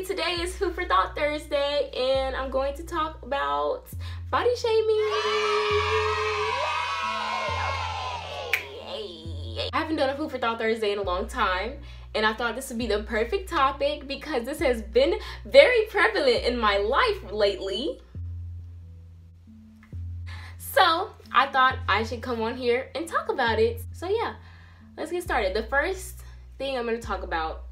Today is Food for Thought Thursday, and I'm going to talk about body shaming. I haven't done a Food for Thought Thursday in a long time, and I thought this would be the perfect topic because this has been very prevalent in my life lately. So I thought I should come on here and talk about it. So yeah, let's get started. The first thing I'm going to talk about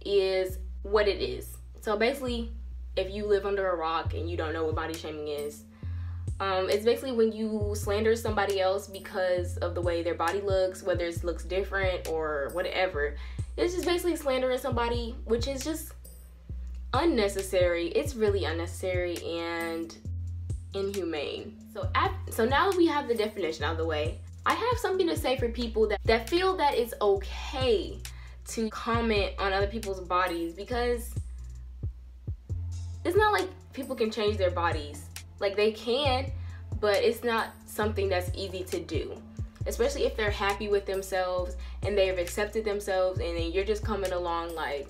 is what it is. So basically, if you live under a rock and you don't know what body shaming is, it's basically when you slander somebody else because of the way their body looks, whether it looks different or whatever. It's just basically slandering somebody, which is just unnecessary. It's really unnecessary and inhumane. So now that we have the definition out of the way, I have something to say for people that feel that it's okay to comment on other people's bodies, because it's not like people can change their bodies. Like, they can, but it's not something that's easy to do, especially if they're happy with themselves and they've accepted themselves, and then you're just coming along like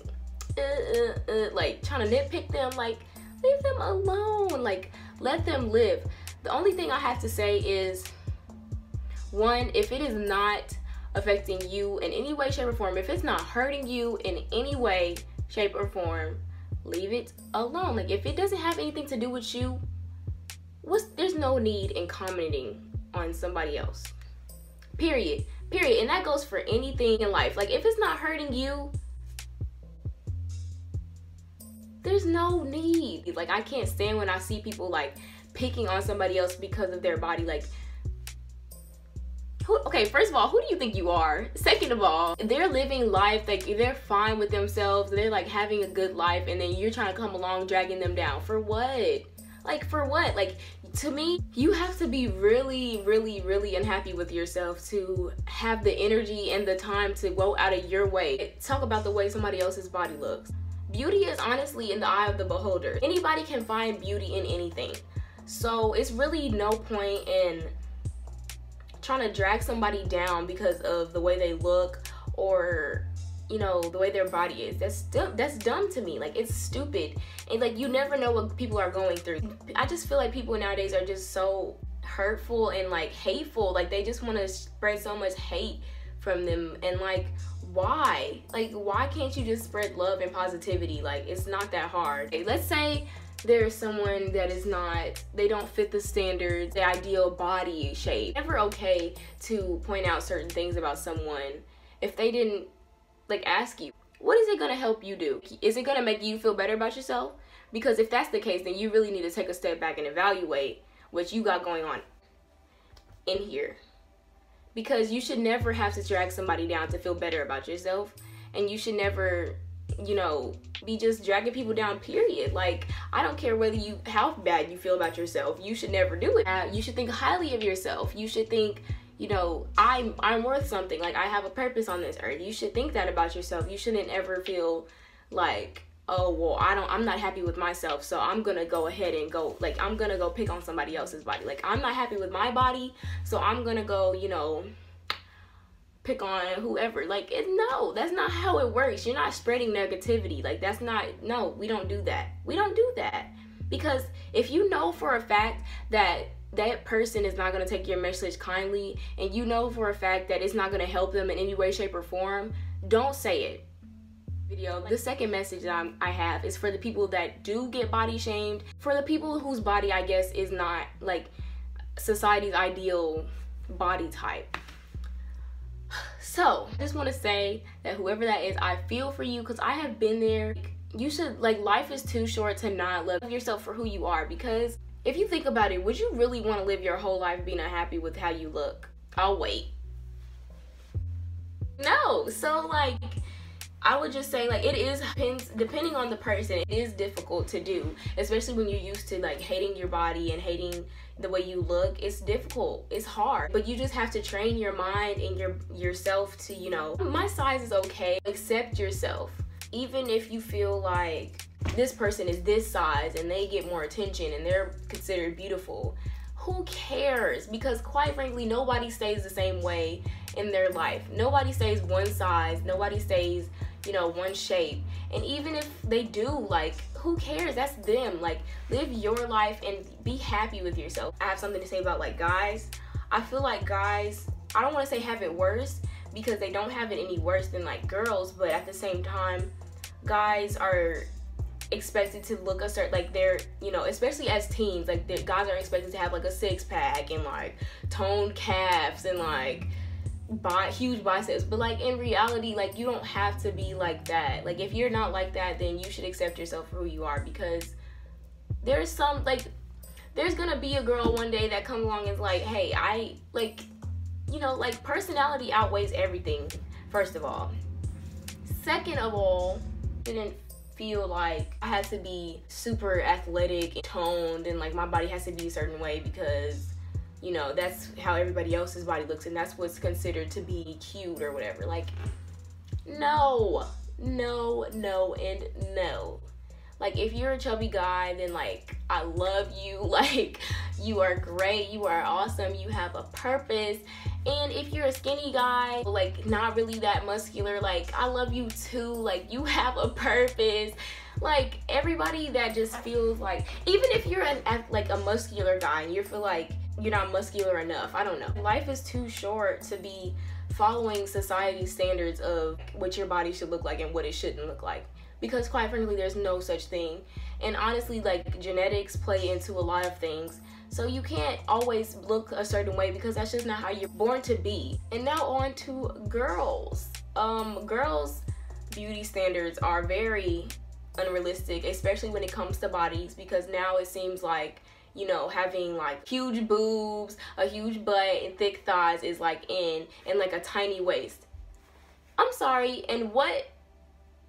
like trying to nitpick them. Like, leave them alone. Like, let them live. The only thing I have to say is, one, if it is not affecting you in any way, shape, or form, if it's not hurting you in any way, shape, or form, leave it alone. Like, if it doesn't have anything to do with you, there's no need in commenting on somebody else. Period. And that goes for anything in life. Like, if it's not hurting you, there's no need. Like, I can't stand when I see people like picking on somebody else because of their body. Like, okay, first of all, who do you think you are? Second of all, they're living life, like, they're fine with themselves, they're like having a good life, and then you're trying to come along dragging them down. For what? Like, for what? Like, to me, you have to be really, really, really unhappy with yourself to have the energy and the time to go out of your way. Talk about the way somebody else's body looks. Beauty is honestly in the eye of the beholder. Anybody can find beauty in anything. So it's really no point in trying to drag somebody down because of the way they look, or, you know, the way their body is. That's dumb to me. Like, it's stupid. And like, you never know what people are going through. I just feel like people nowadays are just so hurtful and like hateful. Like, they just want to spread so much hate from them. And like, why? Like, why can't you just spread love and positivity? Like, it's not that hard. Okay, let's say there's someone that is not, they don't fit the standards, the ideal body shape. Never okay to point out certain things about someone if they didn't like ask you. What is it gonna help you do? Is it gonna make you feel better about yourself? Because if that's the case, then you really need to take a step back and evaluate what you got going on in here. Because you should never have to drag somebody down to feel better about yourself, and you should never, you know, be just dragging people down, period. Like, I don't care how bad you feel about yourself, you should never do it. You should think highly of yourself. You should think, you know, I'm worth something. Like, I have a purpose on this earth. You should think that about yourself. You shouldn't ever feel like, oh, well, I'm not happy with myself, so I'm gonna go ahead and I'm gonna go pick on somebody else's body. Like, I'm not happy with my body, so I'm gonna go, you know, pick on whoever. Like, no, that's not how it works. You're not spreading negativity. Like, that's not, no, we don't do that. We don't do that. Because if you know for a fact that that person is not going to take your message kindly, and you know for a fact that it's not going to help them in any way, shape, or form, don't say it. The second message that I have is for the people that do get body shamed, for the people whose body, I guess, is not like society's ideal body type. So I just want to say that whoever that is, I feel for you, because I have been there. You should, like, life is too short to not love yourself for who you are. Because if you think about it, would you really want to live your whole life being unhappy with how you look? I'll wait. No. So like, I would just say, like, it is, depending on the person, it is difficult to do, especially when you're used to like hating your body and hating the way you look. It's difficult, it's hard, but you just have to train your mind and yourself to, you know, my size is okay. Accept yourself. Even if you feel like this person is this size and they get more attention and they're considered beautiful, who cares? Because quite frankly, nobody stays the same way in their life. Nobody stays one size, nobody stays, you know, one shape. And even if they do, like, who cares? That's them. Like, live your life and be happy with yourself. I have something to say about, like, guys. I feel like guys, I don't want to say have it worse, because they don't have it any worse than, like, girls, but at the same time, guys are expected to look a certain, like, they're, you know, especially as teens, like, guys are expected to have, like, a six-pack and, like, toned calves and, like, huge biceps. But, like, in reality, like, you don't have to be like that. Like, if you're not like that, then you should accept yourself for who you are, because there's some, like, there's gonna be a girl one day that comes along and is like, hey, I, like, you know, like, personality outweighs everything, first of all. Second of all, didn't feel like I had to be super athletic and toned and, like, my body has to be a certain way because, you know, that's how everybody else's body looks and that's what's considered to be cute or whatever. Like, no, and no. Like, if you're a chubby guy, then, like, I love you. Like, you are great. You are awesome. You have a purpose. And if you're a skinny guy, like, not really that muscular, like, I love you too. Like, you have a purpose. Like, everybody that just feels like, even if you're like a muscular guy and you feel like you're not muscular enough, I don't know. Life is too short to be following society's standards of what your body should look like and what it shouldn't look like. Because quite frankly, there's no such thing. And honestly, like, genetics play into a lot of things. So you can't always look a certain way because that's just not how you're born to be. And now on to girls. Girls' beauty standards are very unrealistic, especially when it comes to bodies, because now it seems like, you know, having, like, huge boobs, a huge butt, and thick thighs is, like, in, and, like, a tiny waist. I'm sorry, and what?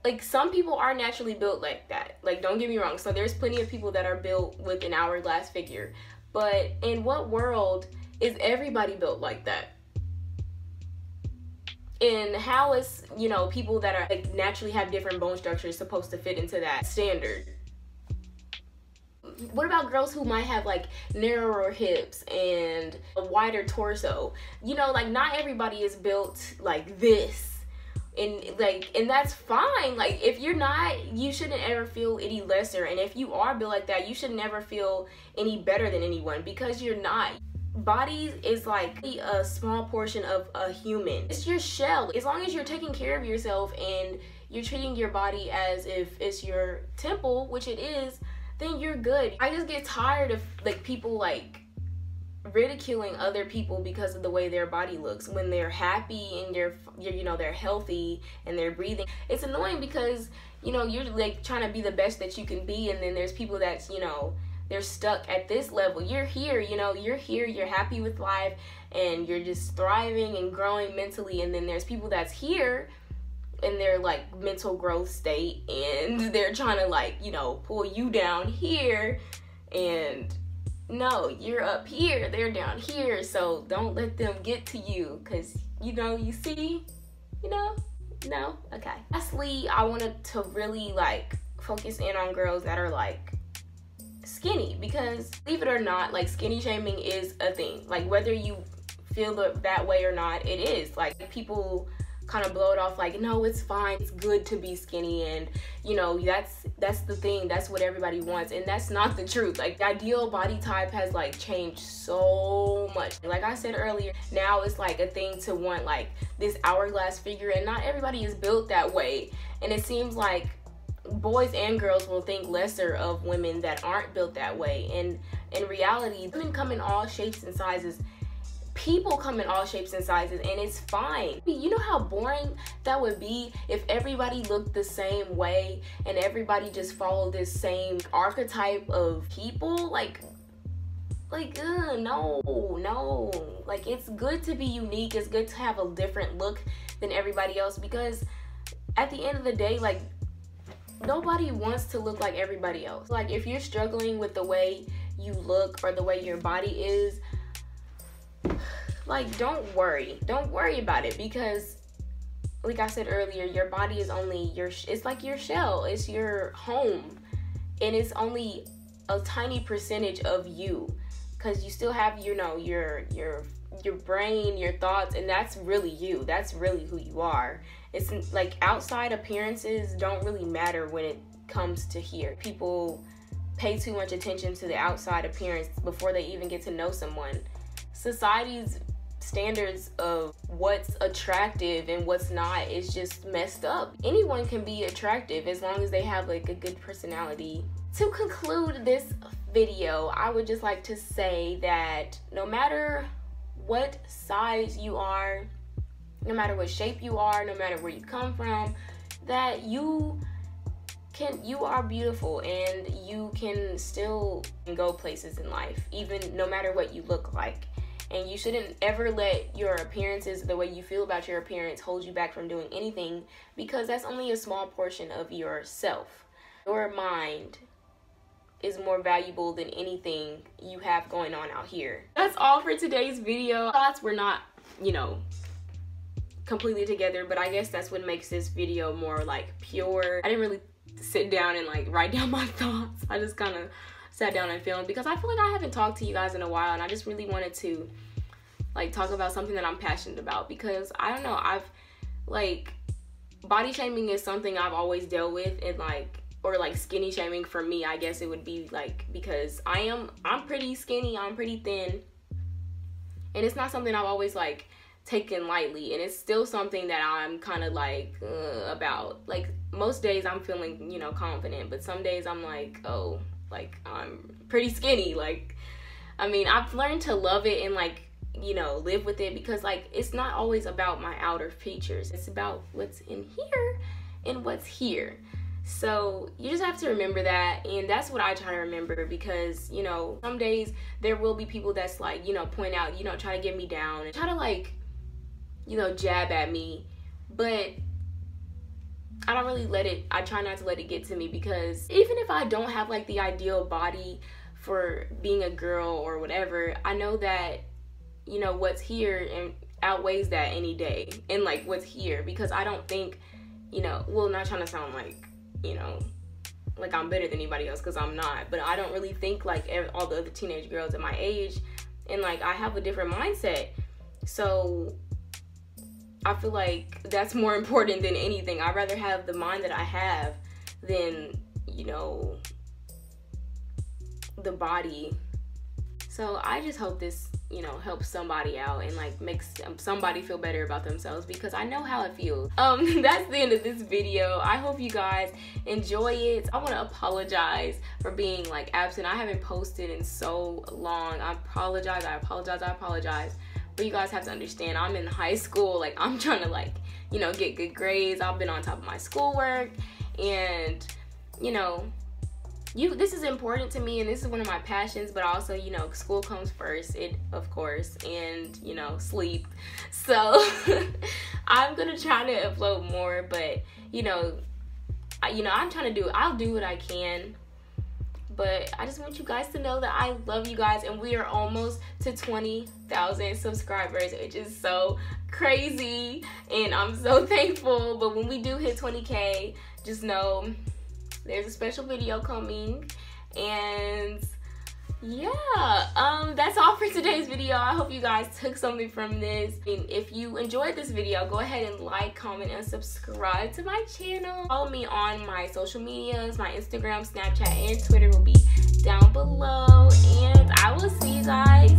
Like, some people are naturally built like that. Like, don't get me wrong. So there's plenty of people that are built with an hourglass figure. But in what world is everybody built like that? And how is, you know, people that are, like, naturally have different bone structures supposed to fit into that standard? What about girls who might have, like, narrower hips and a wider torso? You know, like, not everybody is built like this. And, like, and that's fine. Like, if you're not, you shouldn't ever feel any lesser. And if you are built like that, you should never feel any better than anyone, because you're not. Bodies is like a small portion of a human. It's your shell. As long as you're taking care of yourself and you're treating your body as if it's your temple, which it is, then you're good. I just get tired of, like, people, like, ridiculing other people because of the way their body looks when they're happy and you're you know, they're healthy and they're breathing. It's annoying because, you know, you're, like, trying to be the best that you can be, and then there's people that's, you know, they're stuck at this level. You're here, you know, you're here, you're happy with life and you're just thriving and growing mentally, and then there's people that's here in their, like, mental growth state and they're trying to, like, you know, pull you down here, and no, you're up here, they're down here, so don't let them get to you, because, you know, you see, you know, no, okay. Lastly, I wanted to really, like, focus in on girls that are, like, skinny, because believe it or not, like, skinny shaming is a thing. Like, whether you feel that way or not, it is. Like, people kind of blow it off like, no, it's fine, it's good to be skinny, and, you know, that's the thing, that's what everybody wants, and that's not the truth. Like, the ideal body type has, like, changed so much. Like I said earlier, now it's, like, a thing to want, like, this hourglass figure, and not everybody is built that way. And it seems like boys and girls will think lesser of women that aren't built that way. And in reality, women come in all shapes and sizes. People come in all shapes and sizes, and it's fine. You know how boring that would be if everybody looked the same way and everybody just followed this same archetype of people? Like, no. Like, it's good to be unique. It's good to have a different look than everybody else, because at the end of the day, like, nobody wants to look like everybody else. Like, if you're struggling with the way you look or the way your body is, like, don't worry about it, because like I said earlier, your body is only it's like your shell, it's your home, and it's only a tiny percentage of you, because you still have, you know, your your brain, your thoughts, and that's really you. That's really who you are. It's like outside appearances don't really matter when it comes to here. People pay too much attention to the outside appearance before they even get to know someone. Society's standards of what's attractive and what's not is just messed up. Anyone can be attractive as long as they have like a good personality. To conclude this video, I would just like to say that no matter what size you are, no matter what shape you are, no matter where you come from, that you are beautiful and you can still go places in life, even no matter what you look like. And you shouldn't ever let your appearances, the way you feel about your appearance, hold you back from doing anything, because that's only a small portion of yourself. Your mind is more valuable than anything you have going on out here. That's all for today's video. Thoughts were not, you know, completely together, but I guess that's what makes this video more like pure. I didn't really sit down and like write down my thoughts. I just kind of sat down and filmed because I feel like I haven't talked to you guys in a while, and I just really wanted to like talk about something that I'm passionate about, because I don't know, I've like, body shaming is something I've always dealt with, and like, or like skinny shaming for me, I guess it would be like, because I'm pretty skinny, I'm pretty thin, and it's not something I've always like taken lightly, and it's still something that I'm kind of like about. Like most days I'm feeling, you know, confident, but some days I'm like, oh, like I'm pretty skinny. Like, I mean, I've learned to love it and like, you know, live with it, because like it's not always about my outer features, it's about what's in here and what's here. So you just have to remember that, and that's what I try to remember, because, you know, some days there will be people that's like, you know, point out, you know, try to get me down and try to like, you know, jab at me, but I don't really let it, I try not to let it get to me, because even if I don't have like the ideal body for being a girl or whatever, I know that, you know, what's here and outweighs that any day, and like what's here, because I don't think, you know, well, not trying to sound like, you know, like I'm better than anybody else, because I'm not, but I don't really think like all the other teenage girls at my age, and like I have a different mindset, so I feel like that's more important than anything. I'd rather have the mind that I have than, you know, the body. So I just hope this, you know, helps somebody out and like makes somebody feel better about themselves, because I know how it feels. That's the end of this video. I hope you guys enjoy it. I want to apologize for being like absent. I haven't posted in so long. I apologize. But you guys have to understand, I'm in high school. Like, I'm trying to like, you know, get good grades. I've been on top of my schoolwork, and you know, this is important to me, and this is one of my passions, but also, you know, school comes first, of course, and, you know, sleep. So I'm gonna try to upload more, but I'm trying to I'll do what I can, but I just want you guys to know that I love you guys, and we are almost to 20,000 subscribers, which is so crazy, and I'm so thankful. But when we do hit 20K, just know there's a special video coming, and yeah, that's all for today's video. I hope you guys took something from this. And if you enjoyed this video, go ahead and like, comment, and subscribe to my channel. Follow me on my social medias. My Instagram, Snapchat, and Twitter will be down below, and I will see you guys